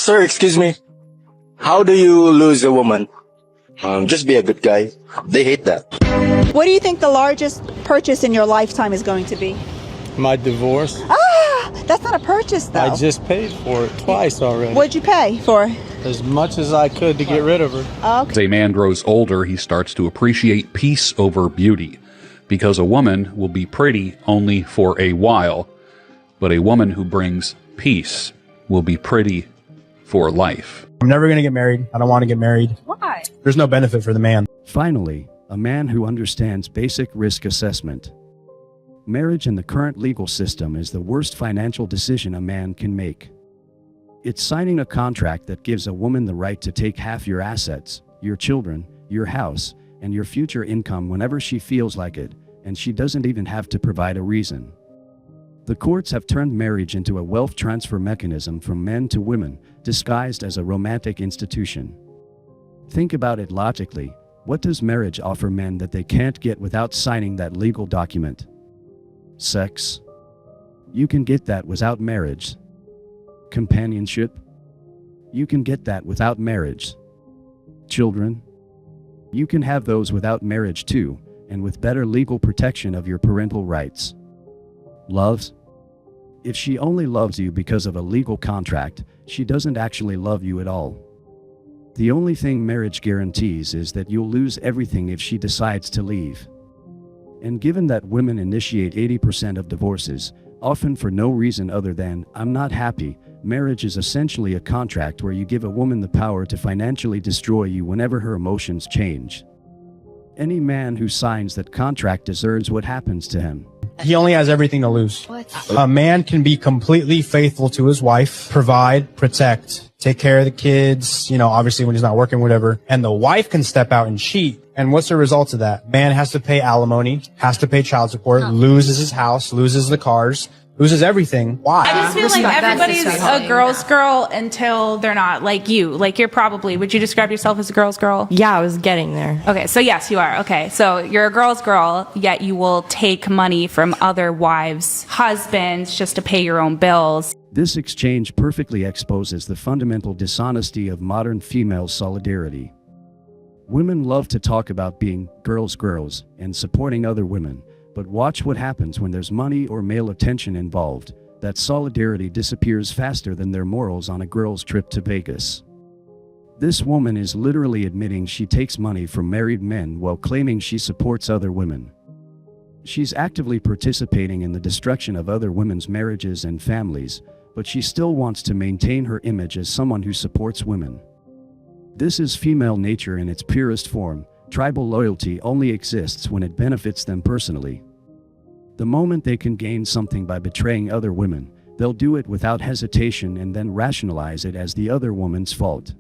Sir, excuse me. How do you lose a woman? Just be a good guy. They hate that. What do you think the largest purchase in your lifetime is going to be? My divorce. That's not a purchase, though. I just paid for it twice already. What'd you pay for? As much as I could to get rid of her. Okay. As a man grows older, he starts to appreciate peace over beauty, because a woman will be pretty only for a while, but a woman who brings peace will be pretty for life. I'm never going to get married. I don't want to get married. Why? There's no benefit for the man. Finally, a man who understands basic risk assessment. Marriage in the current legal system is the worst financial decision a man can make. It's signing a contract that gives a woman the right to take half your assets, your children, your house, and your future income whenever she feels like it, and she doesn't even have to provide a reason. The courts have turned marriage into a wealth transfer mechanism from men to women, disguised as a romantic institution. Think about it logically. What does marriage offer men that they can't get without signing that legal document? Sex? You can get that without marriage. Companionship? You can get that without marriage. Children? You can have those without marriage too, and with better legal protection of your parental rights. Love? If she only loves you because of a legal contract, she doesn't actually love you at all. The only thing marriage guarantees is that you'll lose everything if she decides to leave. And given that women initiate 80% of divorces, often for no reason other than, "I'm not happy," marriage is essentially a contract where you give a woman the power to financially destroy you whenever her emotions change. Any man who signs that contract deserves what happens to him. He only has everything to lose. A man can be completely faithful to his wife, provide, protect, take care of the kids, obviously when he's not working, whatever. And the wife can step out and cheat. And what's the result of that? Man has to pay alimony, has to pay child support, loses his house, loses the cars, loses everything. Why? I just feel like everybody's a girl's girl until they're not, like you. Like you're probably, would you describe yourself as a girl's girl? Yeah, I was getting there. Okay, so yes, you are. Okay, so you're a girl's girl, yet you will take money from other wives' husbands just to pay your own bills. This exchange perfectly exposes the fundamental dishonesty of modern female solidarity. Women love to talk about being girls and supporting other women, but watch what happens when there's money or male attention involved. That solidarity disappears faster than their morals on a girl's trip to Vegas. This woman is literally admitting she takes money from married men while claiming she supports other women. She's actively participating in the destruction of other women's marriages and families, but she still wants to maintain her image as someone who supports women. This is female nature in its purest form. Tribal loyalty only exists when it benefits them personally. The moment they can gain something by betraying other women, they'll do it without hesitation and then rationalize it as the other woman's fault.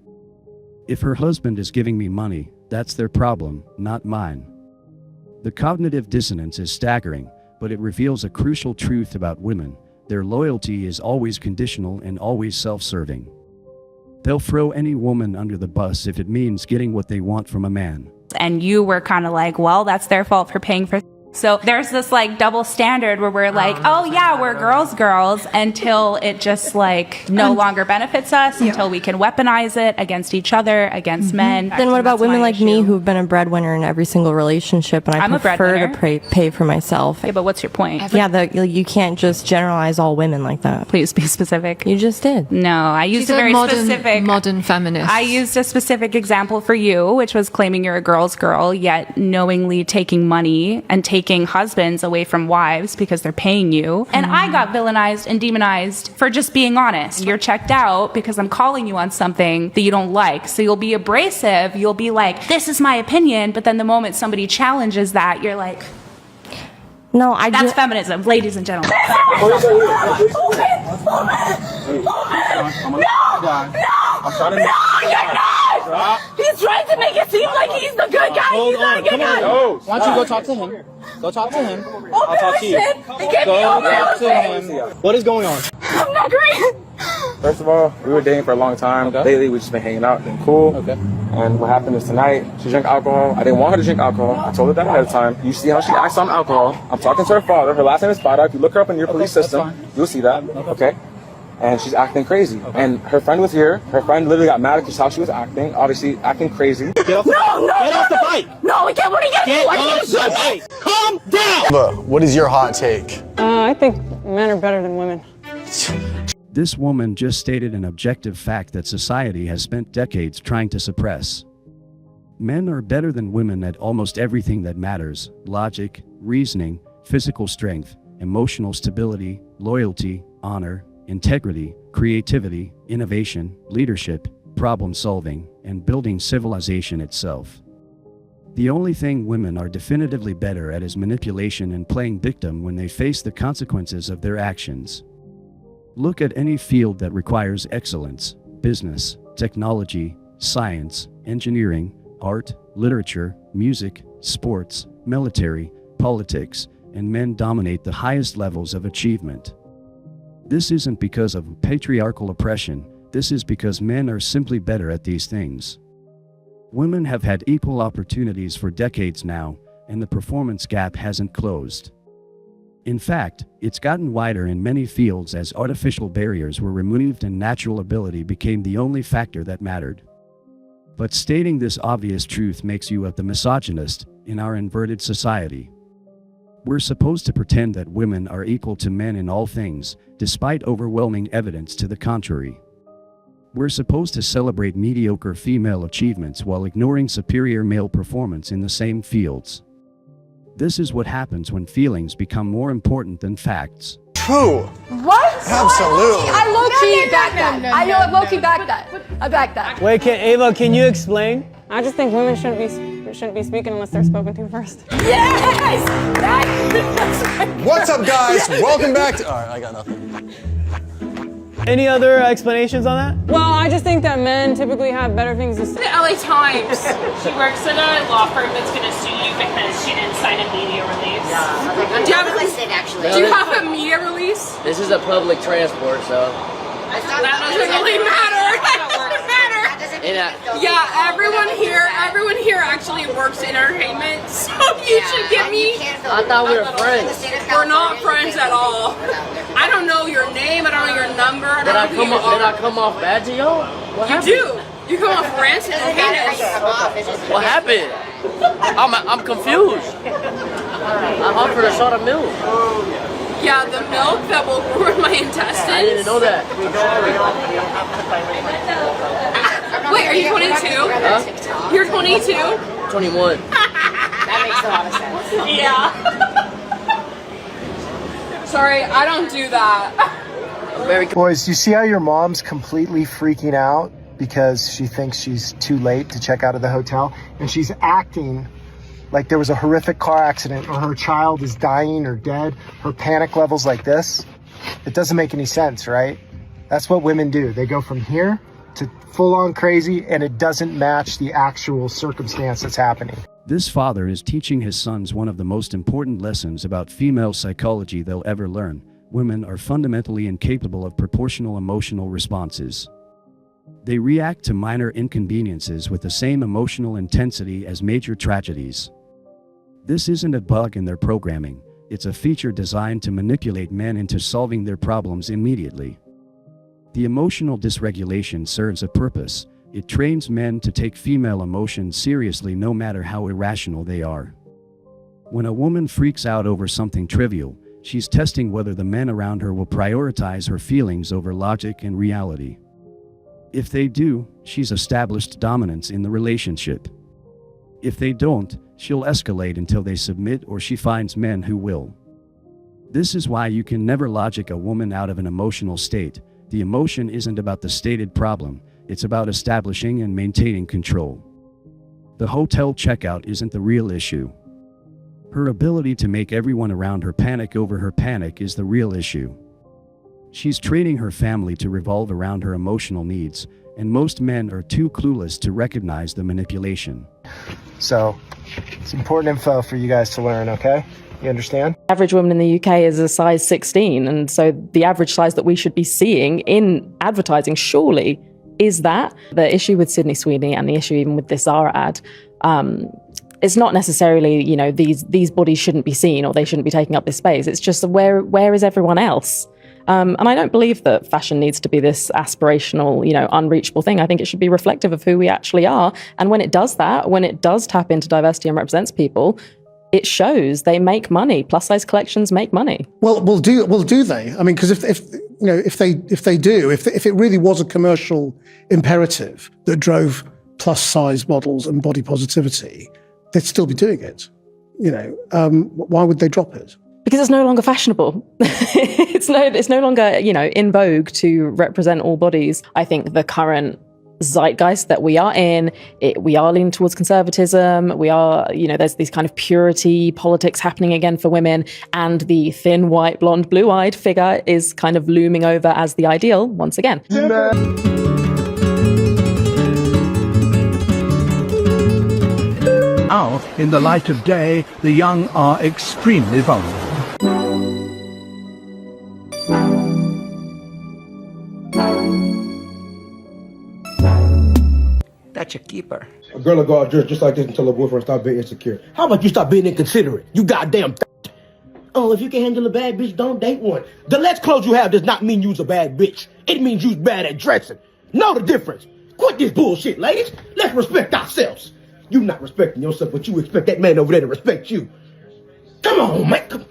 If her husband is giving me money, that's their problem, not mine. The cognitive dissonance is staggering, but it reveals a crucial truth about women. Their loyalty is always conditional and always self-serving. They'll throw any woman under the bus if it means getting what they want from a man. And you were kind of like, well, that's their fault for paying for. So there's this like double standard where we're like, oh yeah, we're girls, until it just like no longer benefits us, until we can weaponize it against each other, against men. Then what about women like me who've been a breadwinner in every single relationship, and I prefer to pay for myself? Yeah, but what's your point? Yeah, you can't just generalize all women like that. Please be specific. You just did. No, I used a very specific modern feminist. I used a specific example for you, which was claiming you're a girl's girl, yet knowingly taking money and taking husbands away from wives because they're paying you. And I got villainized and demonized for just being honest. You're checked out because I'm calling you on something that you don't like. So you'll be abrasive. You'll be like, this is my opinion. But then the moment somebody challenges that, you're like, no, that's feminism, ladies and gentlemen. He's trying to make it seem like he's the good guy. He's not a good guy. No. Why don't you go talk to him? Go talk to him. I'll talk to you. Go talk to him. What is going on? I'm not great. First of all, we were dating for a long time. Okay. Lately, we've just been hanging out, been cool. Okay. And what happened is tonight, she drank alcohol. I didn't want her to drink alcohol. I told her that ahead of time. You see how she acts on alcohol. I'm talking to her father. Her last name is Pada. If you look her up in your police system, you'll see that. Okay. and she's acting crazy. Okay. And her friend was here. Her friend literally got mad at how she was acting, obviously acting crazy. Get off the bike! No, we can't. What are you gonna do? Get off the bike! Calm down! But what is your hot take? I think men are better than women. This woman just stated an objective fact that society has spent decades trying to suppress. Men are better than women at almost everything that matters: logic, reasoning, physical strength, emotional stability, loyalty, honor, integrity, creativity, innovation, leadership, problem solving, and building civilization itself. The only thing women are definitively better at is manipulation and playing victim when they face the consequences of their actions. Look at any field that requires excellence: business, technology, science, engineering, art, literature, music, sports, military, politics, and men dominate the highest levels of achievement. This isn't because of patriarchal oppression, this is because men are simply better at these things. Women have had equal opportunities for decades now, and the performance gap hasn't closed. In fact, it's gotten wider in many fields as artificial barriers were removed and natural ability became the only factor that mattered. But stating this obvious truth makes you the misogynist in our inverted society. We're supposed to pretend that women are equal to men in all things, despite overwhelming evidence to the contrary. We're supposed to celebrate mediocre female achievements while ignoring superior male performance in the same fields. This is what happens when feelings become more important than facts. True. What? Absolutely. I low-key back that. I know I low-key back that. I back that. Wait, Ava, can you explain? I just think women shouldn't be speaking unless they're spoken to first. Yes! What's up, guys? Welcome back to... All right, I got nothing. Any other explanations on that? Well, I just think that men typically have better things to say. The LA Times. She works at a law firm that's going to sue you because she didn't sign a media release. Yeah, do you have a media release? This is a public transport, so. That doesn't really matter. That doesn't matter. Yeah, everyone here actually works in entertainment, so you should give me. I thought we were friends. We're not friends at all. I don't know your name. I don't know your number. Did I come off bad to y'all? What happened? You do. You come off ranting and heinous. What happened? I'm confused. I offered a shot of milk. Yeah, the milk that will ruin my intestines. I didn't know that. Wait, are you 22? Huh? You're 22? 21. That makes a lot of sense. Yeah. Sorry, I don't do that. Boys, you see how your mom's completely freaking out because she thinks she's too late to check out of the hotel, and she's acting like there was a horrific car accident or her child is dying or dead. Her panic level's like this. It doesn't make any sense, right? That's what women do. They go from here to full on crazy, and it doesn't match the actual circumstance that's happening. This father is teaching his sons one of the most important lessons about female psychology they'll ever learn. Women are fundamentally incapable of proportional emotional responses. They react to minor inconveniences with the same emotional intensity as major tragedies. This isn't a bug in their programming, it's a feature designed to manipulate men into solving their problems immediately. The emotional dysregulation serves a purpose. It trains men to take female emotions seriously no matter how irrational they are. When a woman freaks out over something trivial, she's testing whether the men around her will prioritize her feelings over logic and reality. If they do, she's established dominance in the relationship. If they don't, she'll escalate until they submit or she finds men who will. This is why you can never logic a woman out of an emotional state. The emotion isn't about the stated problem, it's about establishing and maintaining control. The hotel checkout isn't the real issue. Her ability to make everyone around her panic over her panic is the real issue. She's training her family to revolve around her emotional needs, and most men are too clueless to recognize the manipulation. So, it's important info for you guys to learn, okay? You understand? Average woman in the UK is a size 16, and so the average size that we should be seeing in advertising surely is that. The issue with Sydney Sweeney and the issue even with this Zara ad, it's not necessarily, you know, these bodies shouldn't be seen or they shouldn't be taking up this space. It's just where is everyone else? And I don't believe that fashion needs to be this aspirational, unreachable thing. I think it should be reflective of who we actually are. And when it does that, when it does tap into diversity and represents people, it shows they make money. Plus size collections make money. Well, do they? I mean, because if it really was a commercial imperative that drove plus size models and body positivity, they'd still be doing it. Why would they drop it? Because it's no longer fashionable. It's no longer, in vogue to represent all bodies. I think the current zeitgeist that we are in, we are leaning towards conservatism. We are, there's these kind of purity politics happening again for women, and the thin, white, blonde, blue-eyed figure is kind of looming over as the ideal once again. Now, in the light of day, the young are extremely vulnerable. That's your keeper. A girl will go out dressed just like this and tell her boyfriend stop being insecure. How about you stop being inconsiderate? You goddamn Oh, if you can handle a bad bitch, don't date one. The less clothes you have does not mean you's a bad bitch. It means you's bad at dressing. Know the difference. Quit this bullshit, ladies. Let's respect ourselves. You not respecting yourself, but you expect that man over there to respect you. Come on, man. Come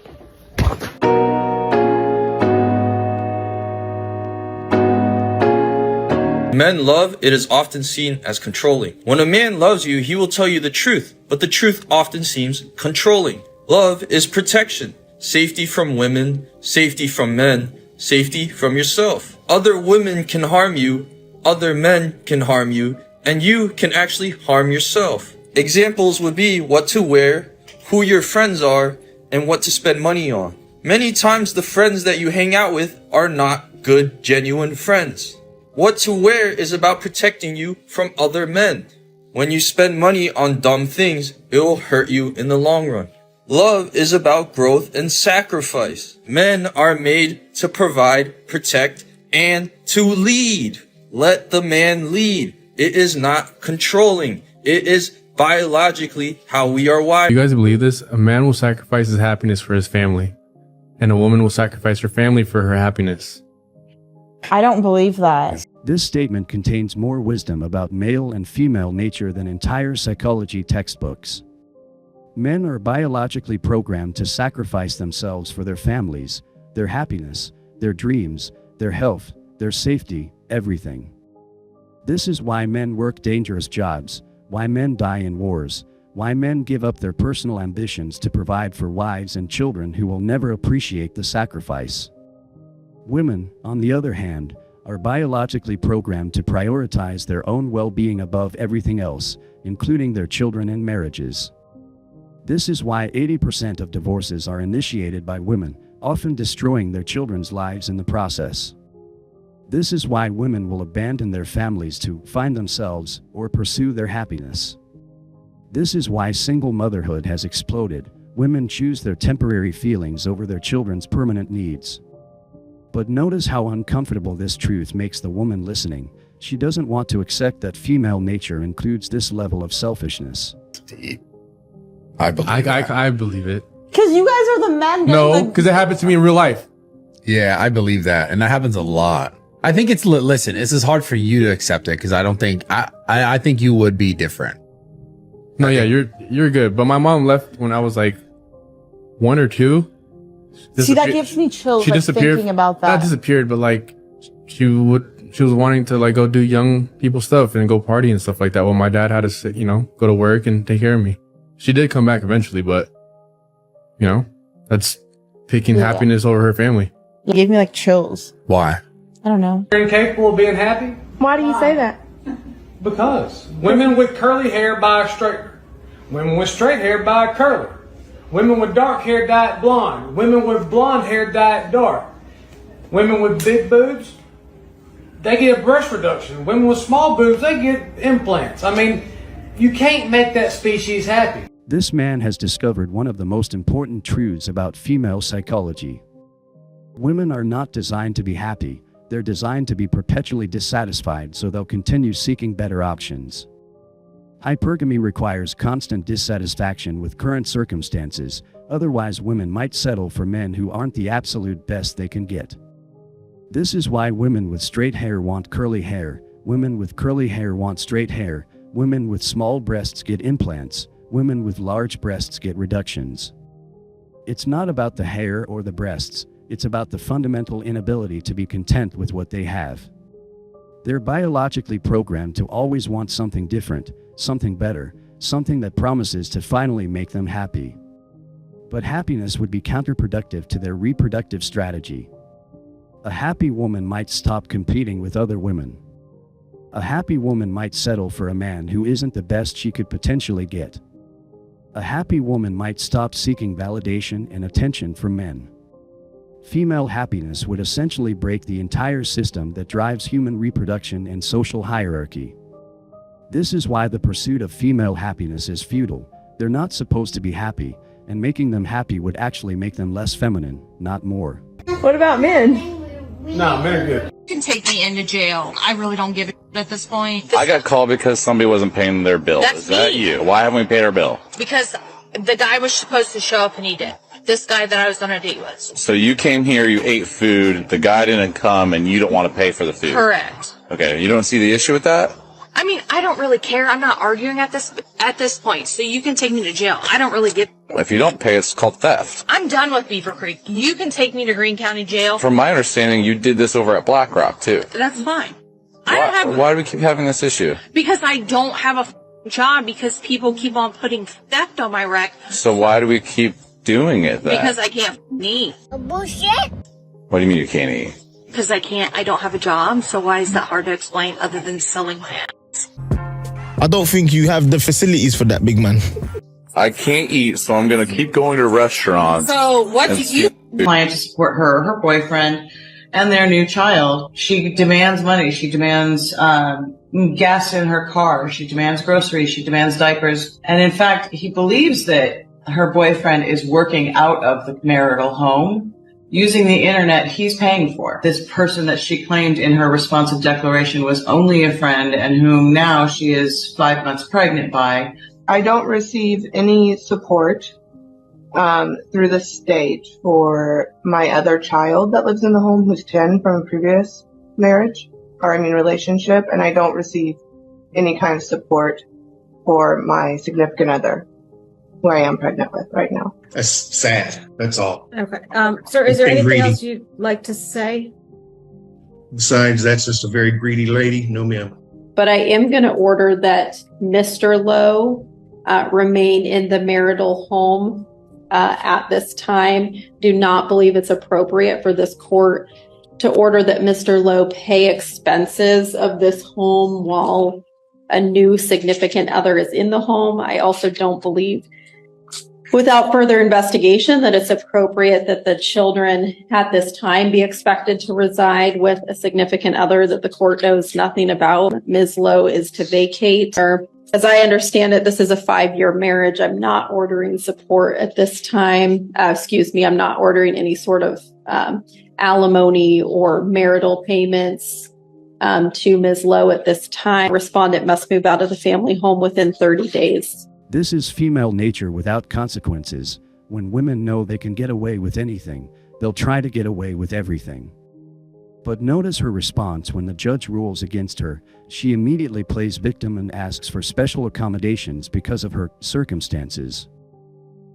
Men love, it is often seen as controlling. When a man loves you, he will tell you the truth, but the truth often seems controlling. Love is protection. Safety from women, safety from men, safety from yourself. Other women can harm you, other men can harm you, and you can actually harm yourself. Examples would be what to wear, who your friends are, and what to spend money on. Many times the friends that you hang out with are not good, genuine friends. What to wear is about protecting you from other men. When you spend money on dumb things, it will hurt you in the long run. Love is about growth and sacrifice. Men are made to provide, protect, and to lead. Let the man lead. It is not controlling. It is biologically how we are wired. You guys believe this? A man will sacrifice his happiness for his family, and a woman will sacrifice her family for her happiness. I don't believe that. This statement contains more wisdom about male and female nature than entire psychology textbooks. Men are biologically programmed to sacrifice themselves for their families, their happiness, their dreams, their health, their safety, everything. This is why men work dangerous jobs, why men die in wars, why men give up their personal ambitions to provide for wives and children who will never appreciate the sacrifice. Women, on the other hand, are biologically programmed to prioritize their own well-being above everything else, including their children and marriages. This is why 80% of divorces are initiated by women, often destroying their children's lives in the process. This is why women will abandon their families to find themselves or pursue their happiness. This is why single motherhood has exploded. Women choose their temporary feelings over their children's permanent needs. But notice how uncomfortable this truth makes the woman listening. She doesn't want to accept that female nature includes this level of selfishness. I believe it. Because you guys are the men. No, because it happened to me in real life. Yeah, I believe that. And that happens a lot. I think it's, listen, this is hard for you to accept it because I don't think, I think you would be different. No, yeah, you're good. But my mom left when I was like 1 or 2. See, that gives me chills. She disappeared. Thinking about that. Not disappeared, but like she was wanting to like go do young people stuff and go party and stuff like that. Well, my dad had to sit, go to work and take care of me. She did come back eventually, but that's picking happiness over her family. It gave me like chills. Why? I don't know. You're incapable of being happy? Why do you say that? Because women with curly hair buy a straighter. Women with straight hair buy a curler. Women with dark hair dye it blonde. Women with blonde hair dye it dark. Women with big boobs, they get a breast reduction. Women with small boobs, they get implants. I mean, you can't make that species happy. This man has discovered one of the most important truths about female psychology. Women are not designed to be happy. They're designed to be perpetually dissatisfied, so they'll continue seeking better options. Hypergamy requires constant dissatisfaction with current circumstances, otherwise women might settle for men who aren't the absolute best they can get. This is why women with straight hair want curly hair, women with curly hair want straight hair, women with small breasts get implants, women with large breasts get reductions. It's not about the hair or the breasts, it's about the fundamental inability to be content with what they have. They're biologically programmed to always want something different, something better, something that promises to finally make them happy. But happiness would be counterproductive to their reproductive strategy. A happy woman might stop competing with other women. A happy woman might settle for a man who isn't the best she could potentially get. A happy woman might stop seeking validation and attention from men. Female happiness would essentially break the entire system that drives human reproduction and social hierarchy. This is why the pursuit of female happiness is futile. They're not supposed to be happy, and making them happy would actually make them less feminine, not more. What about men? No, men are good. You can take me into jail. I really don't give a at this point. I got called because somebody wasn't paying their bill. That's Is that me. you? Why haven't we paid our bill? Because the guy was supposed to show up and he did. This guy that I was on a date with. So you came here, you ate food, the guy didn't come, and you don't want to pay for the food. Correct. Okay, you don't see the issue with that? I mean, I don't really care. I'm not arguing at this point. So you can take me to jail. I don't really give. If you don't pay, it's called theft. I'm done with Beaver Creek. You can take me to Greene County Jail. From my understanding, you did this over at Black Rock, too. That's fine. Why do we keep having this issue? Because I don't have a job because people keep on putting theft on my rec. So why do we keep doing it then? Because I can't eat. Bullshit. What do you mean you can't eat? Because I don't have a job. So why is that hard to explain other than selling my ass? I don't think you have the facilities for that, big man. I can't eat, so I'm going to keep going to restaurants. So what do you... Client to support her boyfriend, and their new child. She demands money. She demands gas in her car. She demands groceries. She demands diapers. And in fact, he believes that her boyfriend is working out of the marital home using the internet he's paying for. This person that she claimed in her responsive declaration was only a friend and whom now she is 5 months pregnant by. I don't receive any support through the state for my other child that lives in the home who's 10 from a previous relationship, and I don't receive any kind of support for my significant other who I am pregnant with right now. That's sad. That's all. Okay. Sir, is there anything else you'd like to say? Besides, that's just a very greedy lady. No, ma'am. But I am going to order that Mr. Lowe remain in the marital home at this time. Do not believe it's appropriate for this court to order that Mr. Lowe pay expenses of this home while a new significant other is in the home. I also don't believe, without further investigation, that it's appropriate that the children at this time be expected to reside with a significant other that the court knows nothing about. Ms. Lowe is to vacate. As I understand it, this is a 5-year marriage. I'm not ordering support at this time. I'm not ordering any sort of alimony or marital payments to Ms. Lowe at this time. Respondent must move out of the family home within 30 days. This is female nature without consequences. When women know they can get away with anything, they'll try to get away with everything. But notice her response when the judge rules against her. She immediately plays victim and asks for special accommodations because of her circumstances.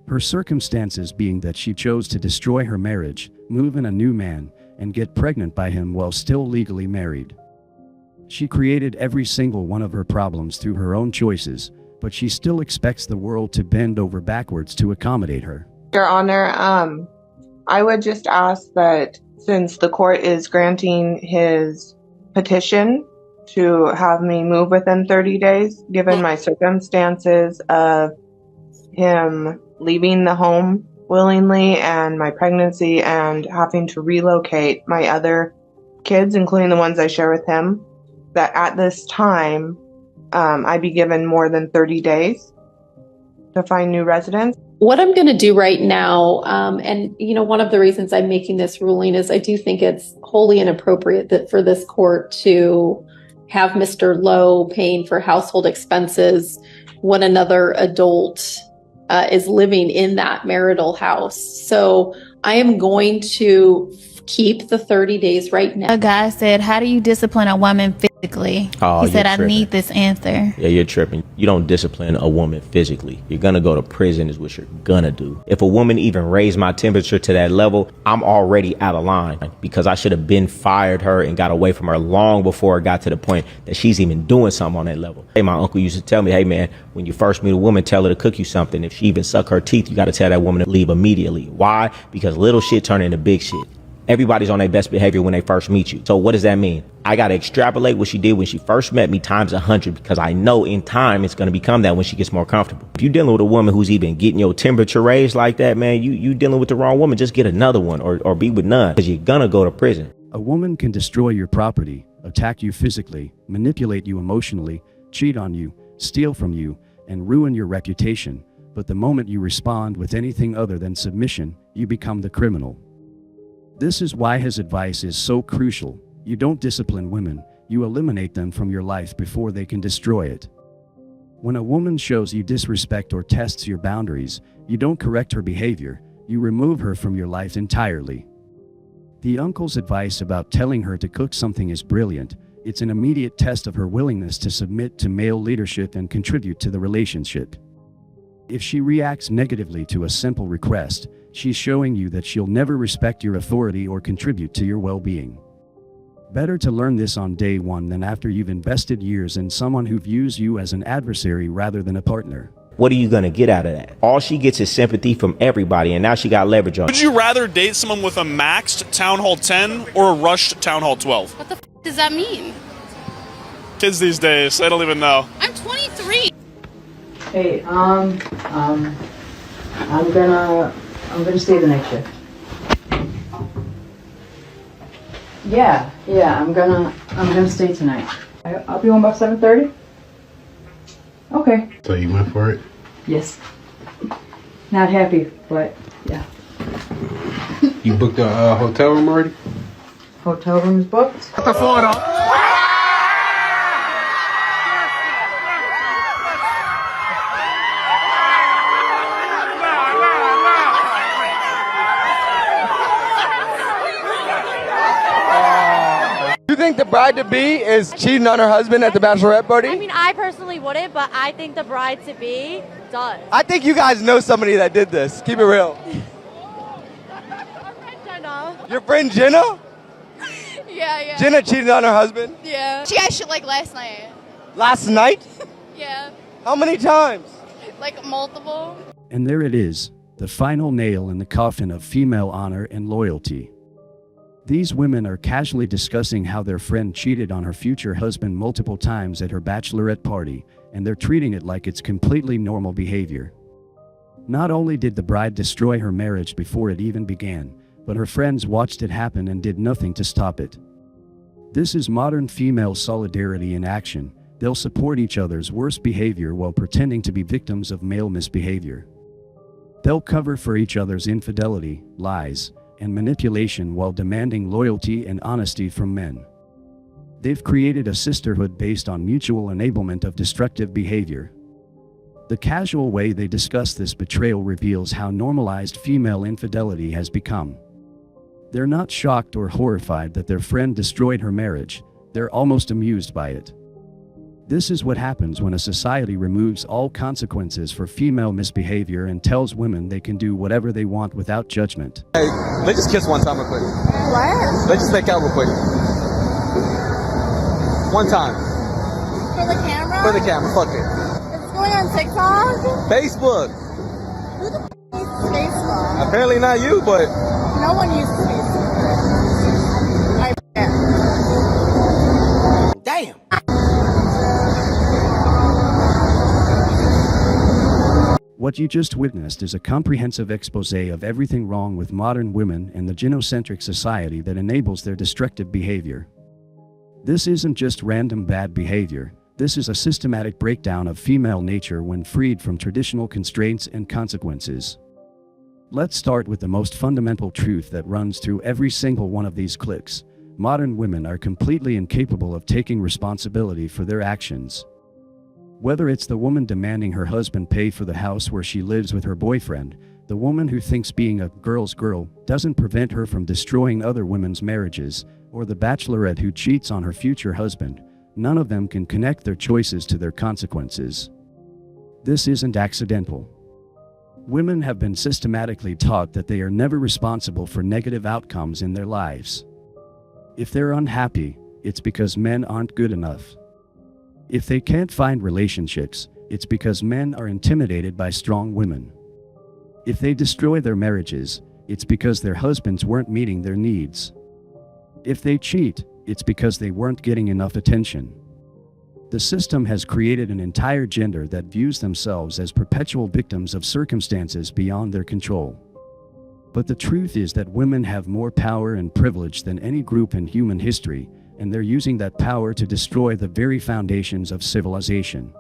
Her circumstances being that she chose to destroy her marriage, move in a new man, and get pregnant by him while still legally married. She created every single one of her problems through her own choices, but she still expects the world to bend over backwards to accommodate her. Your Honor, I would just ask that since the court is granting his petition to have me move within 30 days, given my circumstances of him leaving the home willingly and my pregnancy and having to relocate my other kids, including the ones I share with him, that at this time, I be given more than 30 days to find new residents. What I'm going to do right now, and one of the reasons I'm making this ruling is I do think it's wholly inappropriate that for this court to have Mr. Lowe paying for household expenses when another adult is living in that marital house. So I am going to keep the 30 days right now. A guy said, how do you discipline a woman physically? Oh, he said, you're I tripping. need this answer. Yeah, you're tripping. You don't discipline a woman physically. You're gonna go to prison is what you're gonna do. If a woman even raised my temperature to that level, I'm already out of line because I should have been fired her and got away from her long before it got to the point that she's even doing something on that level. Hey, my uncle used to tell me, hey man, when you first meet a woman, tell her to cook you something. If she even suck her teeth, you gotta tell that woman to leave immediately. Why? Because little shit turn into big shit. Everybody's on their best behavior when they first meet you. So what does that mean? I got to extrapolate what she did when she first met me times 100 because I know in time it's going to become that when she gets more comfortable. If you're dealing with a woman who's even getting your temperature raised like that, man, you dealing with the wrong woman. Just get another one or be with none because you're going to go to prison. A woman can destroy your property, attack you physically, manipulate you emotionally, cheat on you, steal from you, and ruin your reputation. But the moment you respond with anything other than submission, you become the criminal. This is why his advice is so crucial. You don't discipline women, you eliminate them from your life before they can destroy it. When a woman shows you disrespect or tests your boundaries, you don't correct her behavior, you remove her from your life entirely. The uncle's advice about telling her to cook something is brilliant. It's an immediate test of her willingness to submit to male leadership and contribute to the relationship. If she reacts negatively to a simple request, she's showing you that she'll never respect your authority or contribute to your well-being. Better to learn this on day one than after you've invested years in someone who views you as an adversary rather than a partner. What are you going to get out of that? All she gets is sympathy from everybody, and now she got leverage on Would you rather date someone with a maxed Town Hall 10 or a rushed Town Hall 12? What the f does that mean? Kids these days, I don't even know. I'm 23. Hey, I'm gonna stay the night shift. Yeah, I'm gonna stay tonight. I'll be home about 7:30. Okay. So you went for it? Yes. Not happy, but yeah. You booked a hotel room already? Hotel room's booked. Got the phone on. You think the bride-to-be is cheating on her husband at the bachelorette party? I mean, I personally wouldn't, but I think the bride-to-be does. I think you guys know somebody that did this. Keep it real. Our friend Jenna. Your friend Jenna? Yeah. Jenna cheated on her husband? Yeah. She had shit like last night. Last night? Yeah. How many times? Like multiple. And there it is, the final nail in the coffin of female honor and loyalty. These women are casually discussing how their friend cheated on her future husband multiple times at her bachelorette party, and they're treating it like it's completely normal behavior. Not only did the bride destroy her marriage before it even began, but her friends watched it happen and did nothing to stop it. This is modern female solidarity in action. They'll support each other's worst behavior while pretending to be victims of male misbehavior. They'll cover for each other's infidelity, lies, and manipulation while demanding loyalty and honesty from men. They've created a sisterhood based on mutual enablement of destructive behavior. The casual way they discuss this betrayal reveals how normalized female infidelity has become. They're not shocked or horrified that their friend destroyed her marriage, they're almost amused by it. This is what happens when a society removes all consequences for female misbehavior and tells women they can do whatever they want without judgment. Hey, let's just kiss one time real quick. What? Let's just make out real quick. One time. For the camera? For the camera, fuck it. Is this going on TikTok? Facebook. Who the f uses Facebook? Apparently not you, but... No one uses Facebook. I Damn. What you just witnessed is a comprehensive exposé of everything wrong with modern women and the genocentric society that enables their destructive behavior. This isn't just random bad behavior, this is a systematic breakdown of female nature when freed from traditional constraints and consequences. Let's start with the most fundamental truth that runs through every single one of these clips. Modern women are completely incapable of taking responsibility for their actions. Whether it's the woman demanding her husband pay for the house where she lives with her boyfriend, The woman who thinks being a girl's girl doesn't prevent her from destroying other women's marriages, or the bachelorette who cheats on her future husband. None of them can connect their choices to their consequences. This isn't accidental. Women have been systematically taught that they are never responsible for negative outcomes in their lives. If they're unhappy, it's because men aren't good enough. If they can't find relationships, it's because men are intimidated by strong women. If they destroy their marriages, it's because their husbands weren't meeting their needs. If they cheat, it's because they weren't getting enough attention. The system has created an entire gender that views themselves as perpetual victims of circumstances beyond their control. But the truth is that women have more power and privilege than any group in human history, and they're using that power to destroy the very foundations of civilization.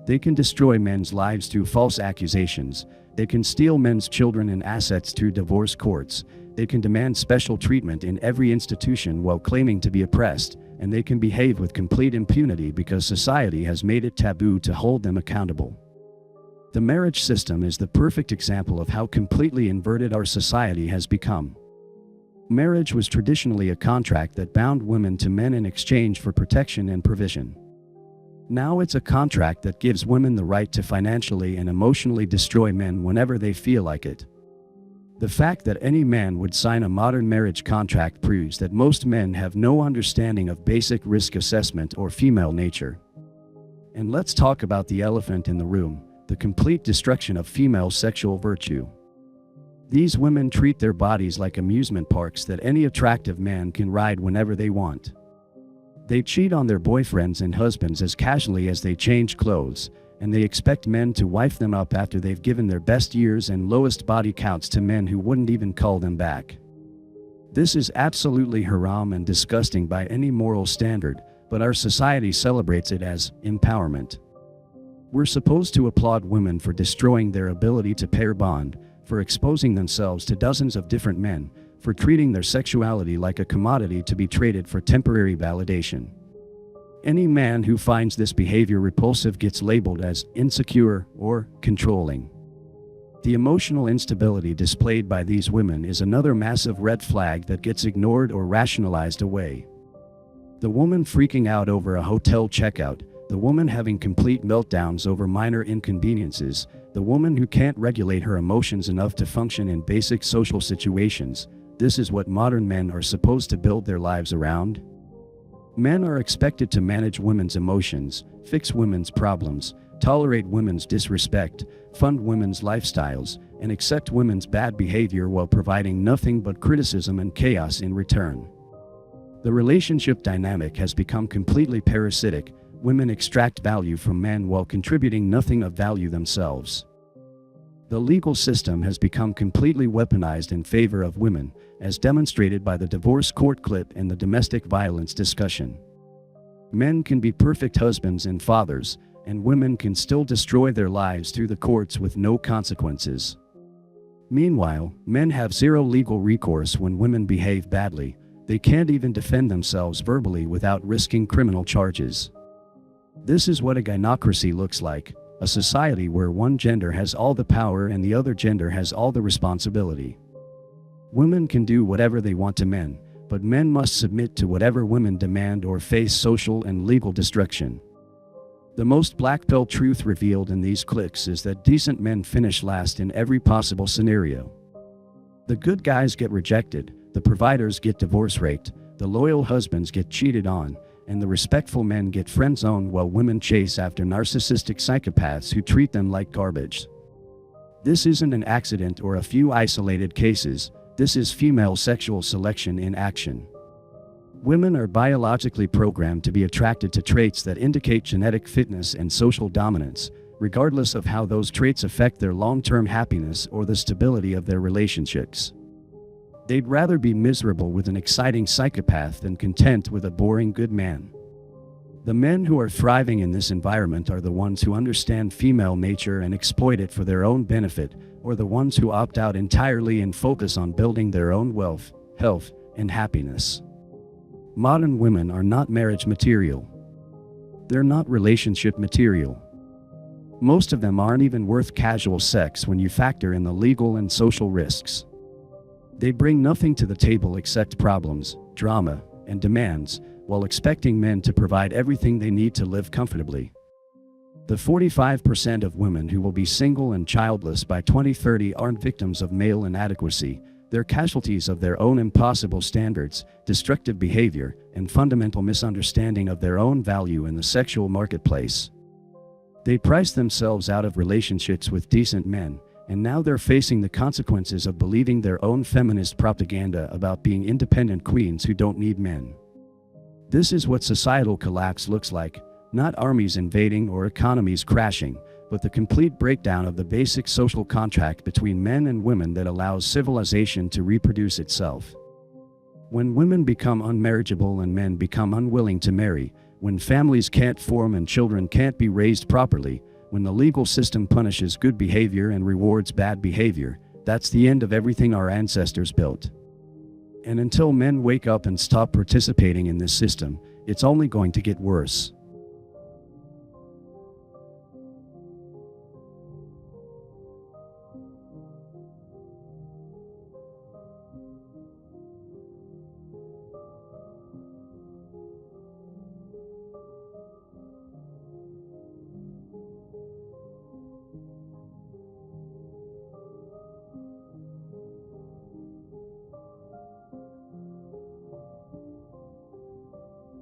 They can destroy men's lives through false accusations. They can steal men's children and assets through divorce courts. They can demand special treatment in every institution while claiming to be oppressed, and they can behave with complete impunity because society has made it taboo to hold them accountable. The marriage system is the perfect example of how completely inverted our society has become. Marriage was traditionally a contract that bound women to men in exchange for protection and provision. Now it's a contract that gives women the right to financially and emotionally destroy men whenever they feel like it. The fact that any man would sign a modern marriage contract proves that most men have no understanding of basic risk assessment or female nature. And let's talk about the elephant in the room, the complete destruction of female sexual virtue. These women treat their bodies like amusement parks that any attractive man can ride whenever they want. They cheat on their boyfriends and husbands as casually as they change clothes, and they expect men to wife them up after they've given their best years and lowest body counts to men who wouldn't even call them back. This is absolutely haram and disgusting by any moral standard, but our society celebrates it as empowerment. We're supposed to applaud women for destroying their ability to pair bond, for exposing themselves to dozens of different men, for treating their sexuality like a commodity to be traded for temporary validation. Any man who finds this behavior repulsive gets labeled as insecure or controlling. The emotional instability displayed by these women is another massive red flag that gets ignored or rationalized away. The woman freaking out over a hotel checkout, the woman having complete meltdowns over minor inconveniences, the woman who can't regulate her emotions enough to function in basic social situations. This is what modern men are supposed to build their lives around. Men are expected to manage women's emotions, fix women's problems, tolerate women's disrespect, fund women's lifestyles, and accept women's bad behavior while providing nothing but criticism and chaos in return. The relationship dynamic has become completely parasitic. Women extract value from men while contributing nothing of value themselves. The legal system has become completely weaponized in favor of women, as demonstrated by the divorce court clip and the domestic violence discussion. Men can be perfect husbands and fathers, and women can still destroy their lives through the courts with no consequences. Meanwhile, men have zero legal recourse when women behave badly. They can't even defend themselves verbally without risking criminal charges. This is what a gynocracy looks like, a society where one gender has all the power and the other gender has all the responsibility. Women can do whatever they want to men, but men must submit to whatever women demand or face social and legal destruction. The most black pill truth revealed in these clips is that decent men finish last in every possible scenario. The good guys get rejected, the providers get divorce raped, the loyal husbands get cheated on, and the respectful men get friend-zoned while women chase after narcissistic psychopaths who treat them like garbage. This isn't an accident or a few isolated cases. This is female sexual selection in action. Women are biologically programmed to be attracted to traits that indicate genetic fitness and social dominance, regardless of how those traits affect their long-term happiness or the stability of their relationships. They'd rather be miserable with an exciting psychopath than content with a boring good man. The men who are thriving in this environment are the ones who understand female nature and exploit it for their own benefit, or the ones who opt out entirely and focus on building their own wealth, health, and happiness. Modern women are not marriage material. They're not relationship material. Most of them aren't even worth casual sex when you factor in the legal and social risks. They bring nothing to the table except problems, drama, and demands, while expecting men to provide everything they need to live comfortably. The 45% of women who will be single and childless by 2030 aren't victims of male inadequacy, they're casualties of their own impossible standards, destructive behavior, and fundamental misunderstanding of their own value in the sexual marketplace. They priced themselves out of relationships with decent men, and now they're facing the consequences of believing their own feminist propaganda about being independent queens who don't need men. This is what societal collapse looks like, not armies invading or economies crashing, but the complete breakdown of the basic social contract between men and women that allows civilization to reproduce itself. When women become unmarriageable and men become unwilling to marry, when families can't form and children can't be raised properly, when the legal system punishes good behavior and rewards bad behavior, that's the end of everything our ancestors built. And until men wake up and stop participating in this system, it's only going to get worse.